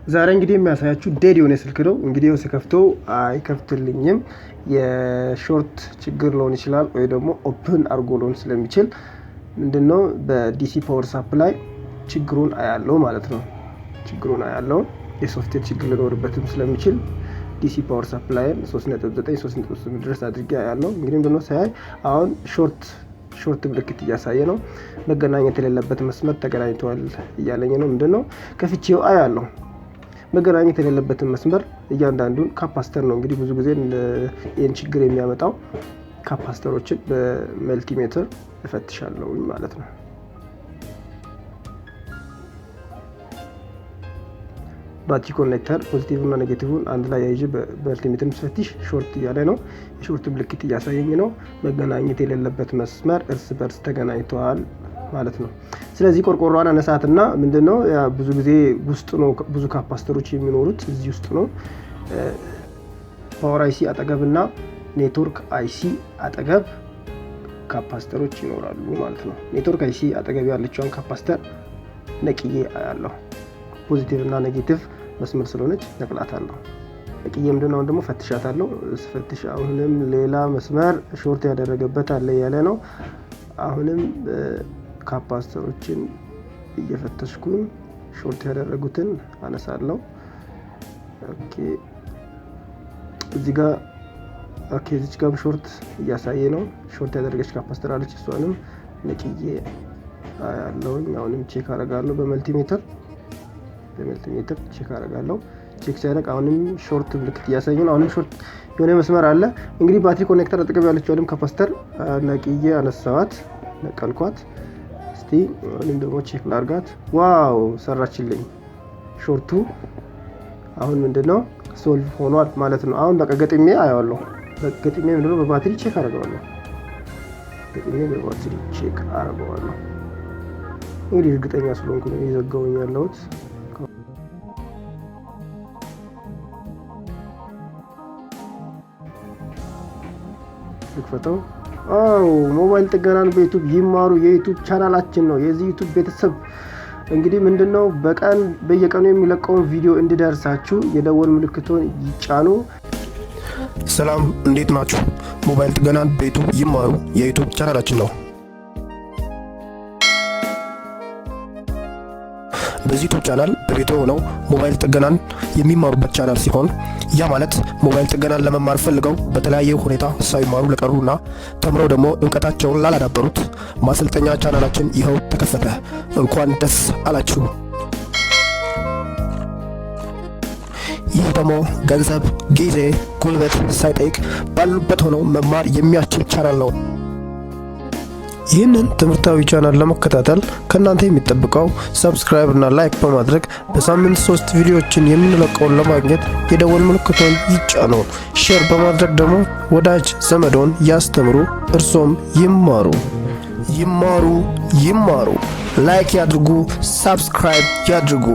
ዛሬ እንግዲህ የሚያሳያችሁ ዴድ የሆነ ስልክ ነው። እንግዲህ ስከፍተው አይከፍትልኝም። የሾርት ችግር ሊሆን ይችላል ወይ ደግሞ ኦፕን አርጎ ሊሆን ስለሚችል ምንድነው በዲሲ ፓወር ሳፕላይ ችግሩን አያለው ማለት ነው። ችግሩን አያለው የሶፍትዌር ችግር ሊኖርበትም ስለሚችል ዲሲ ፓወር ሳፕላይን 3.9 3.8 ድረስ አድርጌ አያለው። እንግዲህ ምንድነው ሳይ አሁን ሾርት ምልክት እያሳየ ነው። መገናኘት የሌለበት መስመር ተገናኝቷል እያለኝ ነው። ምንድነው ከፍቼው አያለው። መገናኘት የሌለበትን መስመር እያንዳንዱን ካፓስተር ነው እንግዲህ ብዙ ጊዜ ይህን ችግር የሚያመጣው ካፓስተሮችን በመልቲሜትር እፈትሻለሁ ማለት ነው። ባትሪ ኮኔክተር ፖዚቲቭ እና ኔጌቲቭን አንድ ላይ ያይዤ በመልቲሜትር ስፈትሽ ሾርት እያለ ነው። የሾርት ምልክት እያሳየኝ ነው። መገናኘት የሌለበት መስመር እርስ በርስ ተገናኝተዋል ማለት ነው። ስለዚህ ቆርቆሮዋን አነሳትና ምንድነው ብዙ ጊዜ ውስጥ ነው ብዙ ካፓስተሮች የሚኖሩት እዚህ ውስጥ ነው። ፓወር አይሲ አጠገብና ኔትወርክ አይሲ አጠገብ ካፓስተሮች ይኖራሉ ማለት ነው። ኔትወርክ አይሲ አጠገብ ያለችውን ካፓስተር ነቅዬ አያለሁ። ፖዚቲቭ እና ኔጌቲቭ መስመር ስለሆነች ነቅላታለሁ። ነቅዬ ምንድነው ደግሞ ፈትሻታለሁ። ስፈትሽ አሁንም ሌላ መስመር ሾርት ያደረገበት አለ ያለ ነው። አሁንም ካፓስተሮችን እየፈተሽኩኝ ሾርት ያደረጉትን አነሳለሁ። ኦኬ እዚህ ጋር ሾርት እያሳየ ነው። ሾርት ያደረገች ካፓስተር አለች። እሷንም ነቅዬ አያለሁኝ። አሁንም ቼክ አደርጋለሁ በመልቲሜትር ቼክ አደርጋለሁ። ቼክ ሲያደርግ አሁንም ሾርት ምልክት እያሳየ ነው። አሁንም ሾርት የሆነ መስመር አለ። እንግዲህ ባትሪ ኮኔክተር አጠገብ ያለችው ካፓስተር ነቅዬ አነሳዋት፣ ነቀልኳት። እስቲ አሁንም ደግሞ ቼክ ላድርጋት። ዋው ሰራችልኝ። ሾርቱ አሁን ምንድነው ሶልቭ ሆኗል ማለት ነው። አሁን በቃ ገጥሜ አያዋለሁ። ገጥሜ ምንድነው በባትሪ ቼክ አደርጋለሁ። እንግዲህ እርግጠኛ ስለሆንኩ ነው እየዘጋሁኝ ያለሁት። ልክፈተው። ሞባይል ጥገናን በዩቲዩብ ይማሩ የዩቲዩብ ቻናላችን ነው። የዚህ ዩቲዩብ ቤተሰብ እንግዲህ ምንድነው በየቀኑ የሚለቀውን ቪዲዮ እንዲደርሳችሁ የደወል ምልክቱን ይጫኑ። ሰላም እንዴት ናችሁ? ሞባይል ጥገናን በዩቲዩብ ይማሩ የዩቲዩብ ቻናላችን ነው። በዚህ ዩቲዩብ ቻናል በቤቶ ሆነው ሞባይል ጥገናን የሚማሩበት ቻናል ሲሆን ያ ማለት ሞባይል ጥገናን ለመማር ፈልገው በተለያየ ሁኔታ ሳይማሩ ለቀሩና ተምረው ደግሞ ዕውቀታቸውን ላላዳበሩት ማሰልጠኛ ቻናላችን ይኸው ተከፈተ። እንኳን ደስ አላችሁ። ይህ ደግሞ ገንዘብ፣ ጊዜ፣ ጉልበት ሳይጠይቅ ባሉበት ሆነው መማር የሚያስችል ቻናል ነው። ይህንን ትምህርታዊ ቻናል ለመከታተል ከእናንተ የሚጠብቀው ሰብስክራይብ እና ላይክ በማድረግ በሳምንት 3 ቪዲዮዎችን የምንለቀውን ለማግኘት የደወል ምልክቱን ይጫኑ። ሼር በማድረግ ደግሞ ወዳጅ ዘመዶን ያስተምሩ፣ እርሶም ይማሩ። ላይክ ያድርጉ፣ ሰብስክራይብ ያድርጉ።